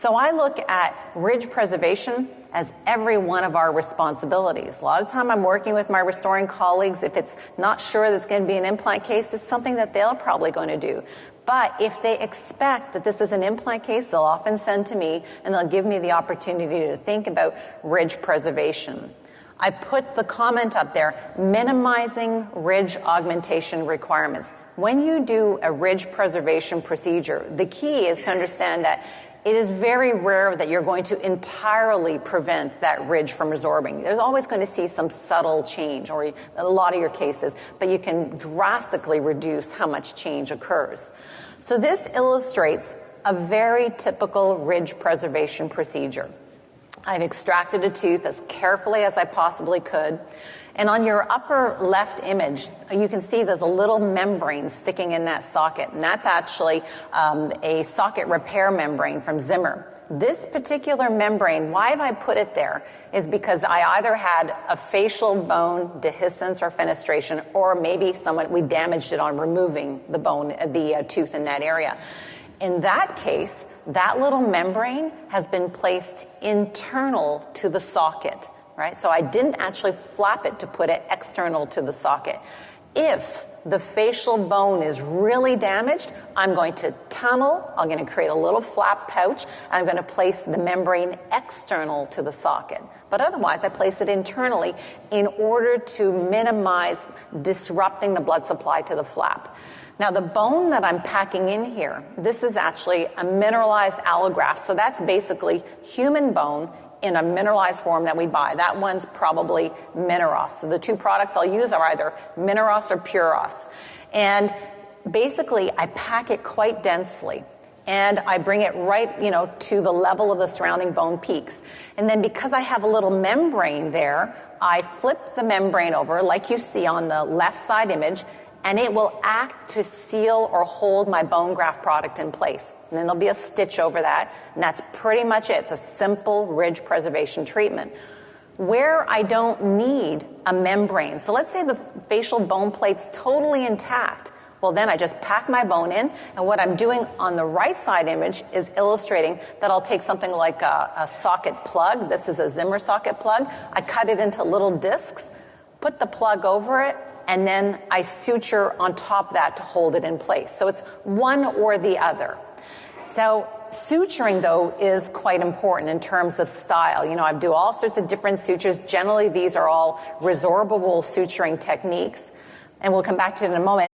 So I look at ridge preservation as every one of our responsibilities. A lot of time I'm working with my restoring colleagues. If it's not sure that it's going to be an implant case, it's something that they're probably going to do. But if they expect that this is an implant case, they'll often send to me and they'll give me the opportunity to think about ridge preservation. I put the comment up there, minimizing ridge augmentation requirements. When you do a ridge preservation procedure, the key is to understand that it is very rare that you're going to entirely prevent that ridge from resorbing. There's always going to see some subtle change, or in a lot of your cases, but you can drastically reduce how much change occurs. So this illustrates a very typical ridge preservation procedure. I've extracted a tooth as carefully as I possibly could. And on your upper left image, you can see there's a little membrane sticking in that socket. And that's actually a socket repair membrane from Zimmer. This particular membrane, why have I put it there, is because I either had a facial bone dehiscence or fenestration, or maybe we damaged it on removing the bone, the tooth in that area. In that case, that little membrane has been placed internal to the socket. Right? So I didn't actually flap it to put it external to the socket. If the facial bone is really damaged, I'm going to tunnel, I'm going to create a little flap pouch, and I'm going to place the membrane external to the socket. But otherwise, I place it internally in order to minimize disrupting the blood supply to the flap. Now, the bone that I'm packing in here, this is actually a mineralized allograft. So that's basically human bone in a mineralized form that we buy. That one's probably Mineros. So the two products I'll use are either Mineros or Puros. And basically, I pack it quite densely. And I bring it right, to the level of the surrounding bone peaks. And then because I have a little membrane there, I flip the membrane over, like you see on the left side image, and it will act to seal or hold my bone graft product in place. And then there'll be a stitch over that, and that's pretty much it. It's a simple ridge preservation treatment. Where I don't need a membrane, so let's say the facial bone plate's totally intact, well then I just pack my bone in, and what I'm doing on the right side image is illustrating that I'll take something like a socket plug. This is a Zimmer socket plug. I cut it into little discs, put the plug over it, and then I suture on top of that to hold it in place. So it's one or the other. So suturing, though, is quite important in terms of style. I do all sorts of different sutures. Generally, these are all resorbable suturing techniques. And we'll come back to it in a moment.